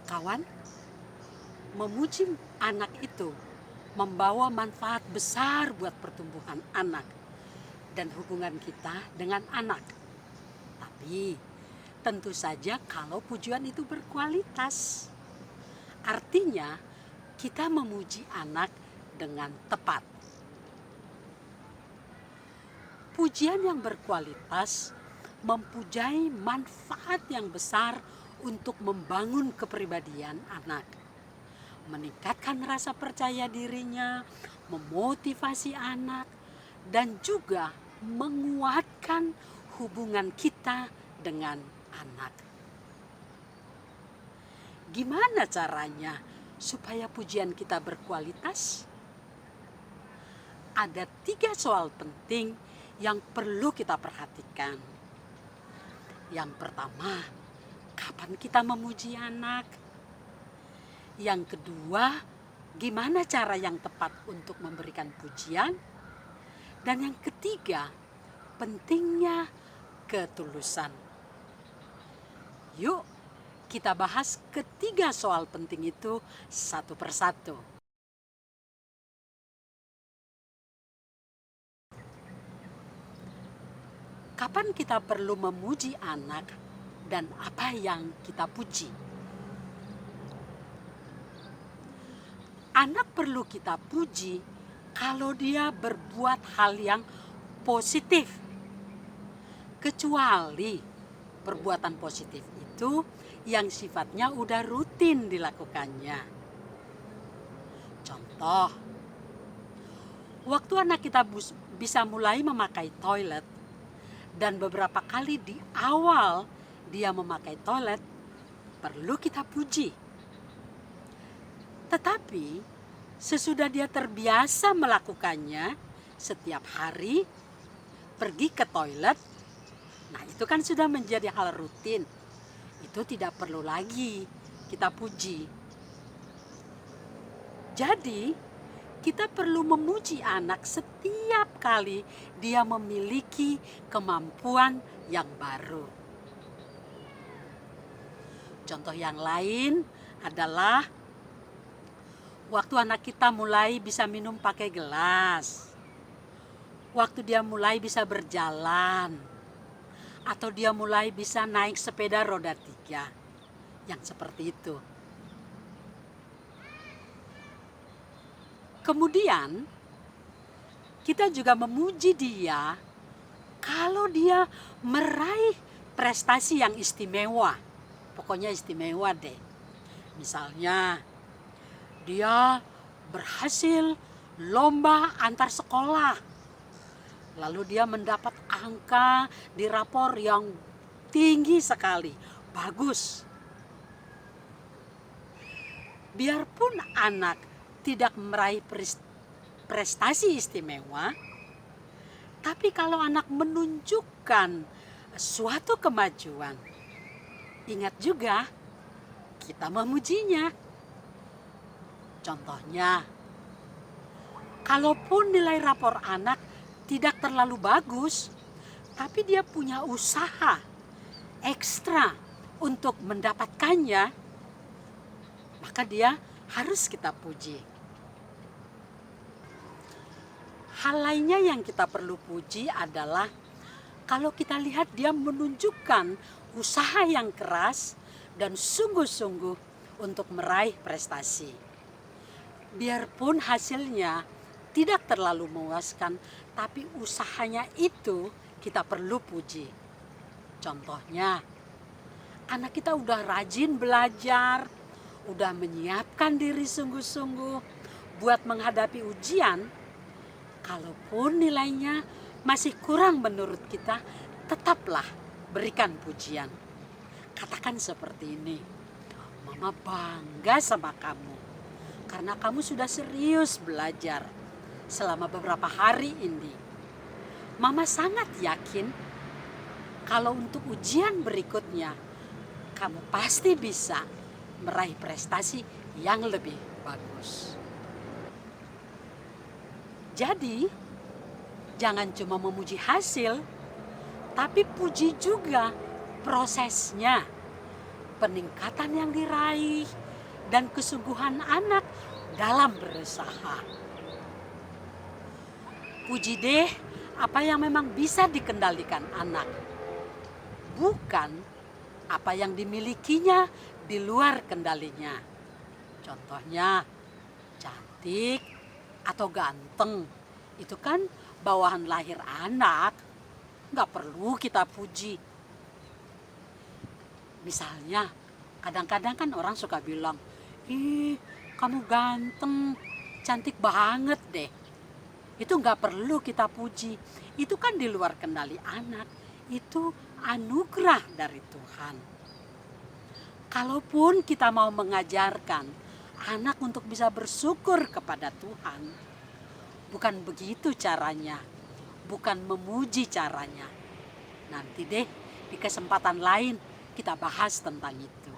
Kawan, memuji anak itu membawa manfaat besar buat pertumbuhan anak dan hubungan kita dengan anak. Tapi tentu saja kalau pujian itu berkualitas. Artinya kita memuji anak dengan tepat. Pujian yang berkualitas mempunyai manfaat yang besar untuk membangun kepribadian anak, meningkatkan rasa percaya dirinya, memotivasi anak, dan juga menguatkan hubungan kita dengan anak. Gimana caranya supaya pujian kita berkualitas? Ada 3 soal penting yang perlu kita perhatikan. Yang pertama, kapan kita memuji anak? Yang kedua, gimana cara yang tepat untuk memberikan pujian? Dan yang ketiga, pentingnya ketulusan. Yuk, kita bahas ketiga soal penting itu satu persatu. Kapan kita perlu memuji anak dan apa yang kita puji? Anak perlu kita puji kalau dia berbuat hal yang positif. Kecuali perbuatan positif itu yang sifatnya udah rutin dilakukannya. Contoh, waktu anak kita bisa mulai memakai toilet dan beberapa kali di awal dia memakai toilet, perlu kita puji. Tetapi sesudah dia terbiasa melakukannya setiap hari, pergi ke toilet, nah itu kan sudah menjadi hal rutin. Itu tidak perlu lagi kita puji. Jadi kita perlu memuji anak setiap kali dia memiliki kemampuan yang baru. Contoh yang lain adalah waktu anak kita mulai bisa minum pakai gelas, waktu dia mulai bisa berjalan, atau dia mulai bisa naik sepeda roda 3, yang seperti itu. Kemudian kita juga memuji dia kalau dia meraih prestasi yang istimewa. Pokoknya istimewa deh. Misalnya dia berhasil lomba antar sekolah. Lalu dia mendapat angka di rapor yang tinggi sekali. Bagus. Biarpun anak tidak meraih prestasi istimewa, tapi kalau anak menunjukkan suatu kemajuan, ingat juga kita memujinya. Contohnya, kalaupun nilai rapor anak tidak terlalu bagus, tapi dia punya usaha ekstra untuk mendapatkannya, maka dia harus kita puji. Hal lainnya yang kita perlu puji adalah kalau kita lihat dia menunjukkan usaha yang keras dan sungguh-sungguh untuk meraih prestasi. Biarpun hasilnya tidak terlalu memuaskan, tapi usahanya itu kita perlu puji. Contohnya, anak kita udah rajin belajar, udah menyiapkan diri sungguh-sungguh buat menghadapi ujian. Kalaupun nilainya masih kurang menurut kita, tetaplah berikan pujian. Katakan seperti ini, Mama bangga sama kamu karena kamu sudah serius belajar selama beberapa hari ini. Mama sangat yakin kalau untuk ujian berikutnya, kamu pasti bisa meraih prestasi yang lebih bagus. Jadi, jangan cuma memuji hasil, tapi puji juga prosesnya. peningkatan yang diraih, dan kesungguhan anak dalam berusaha. Puji deh apa yang memang bisa dikendalikan anak, bukan apa yang dimilikinya di luar kendalinya. Contohnya, cantik atau ganteng, itu kan bawaan lahir anak, nggak perlu kita puji. Misalnya, kadang-kadang kan orang suka bilang, ih kamu ganteng, cantik banget deh. Itu nggak perlu kita puji. Itu kan di luar kendali anak. Itu anugerah dari Tuhan. Kalaupun kita mau mengajarkan anak untuk bisa bersyukur kepada Tuhan, bukan begitu caranya. Bukan memuji caranya. Nanti deh di kesempatan lain kita bahas tentang itu.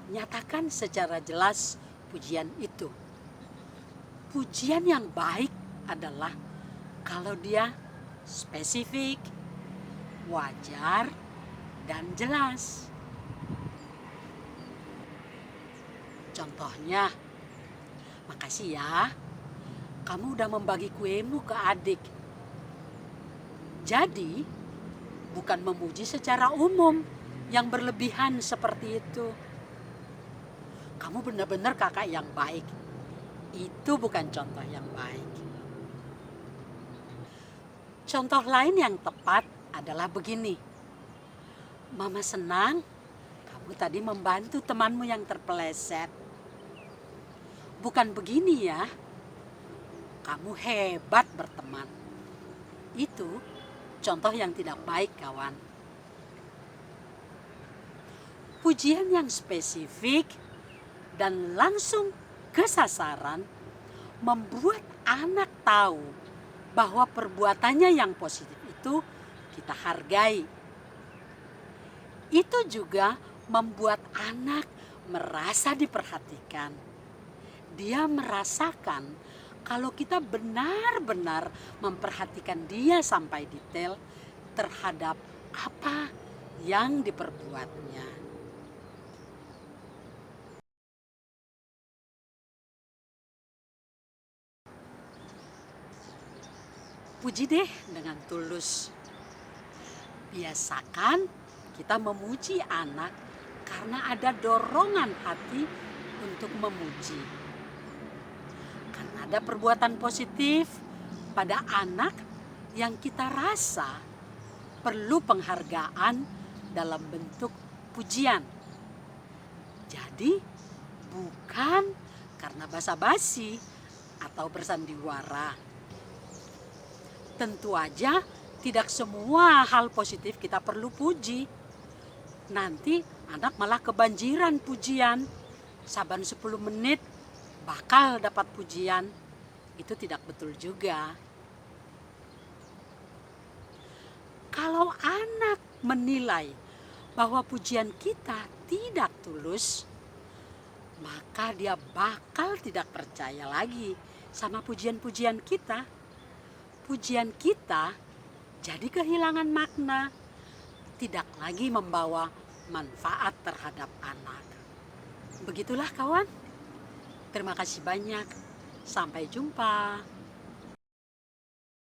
Nyatakan secara jelas pujian itu. Pujian yang baik adalah kalau dia spesifik, wajar, dan jelas. Contohnya, makasih ya, kamu udah membagi kuemu ke adik. Jadi, bukan memuji secara umum yang berlebihan seperti itu. Kamu benar-benar kakak yang baik. Itu bukan contoh yang baik. Contoh lain yang tepat adalah begini. Mama senang kamu tadi membantu temanmu yang terpeleset. Bukan begini ya. Kamu hebat berteman. Itu contoh yang tidak baik, kawan. Pujian yang spesifik dan langsung ke sasaran membuat anak tahu bahwa perbuatannya yang positif itu kita hargai. Itu juga membuat anak merasa diperhatikan. Dia merasakan kalau kita benar-benar memperhatikan dia sampai detail terhadap apa yang diperbuatnya. Puji deh dengan tulus. Biasakan kita memuji anak karena ada dorongan hati untuk memuji. Karena ada perbuatan positif pada anak yang kita rasa perlu penghargaan dalam bentuk pujian. Jadi bukan karena basa-basi atau bersandiwara. Tentu aja tidak semua hal positif kita perlu puji. Nanti anak malah kebanjiran pujian. Saban 10 menit bakal dapat pujian. Itu tidak betul juga. Kalau anak menilai bahwa pujian kita tidak tulus, maka dia bakal tidak percaya lagi sama pujian-pujian kita. Pujian kita jadi kehilangan makna, tidak lagi membawa manfaat terhadap anak. Begitulah kawan. Terima kasih banyak. Sampai jumpa.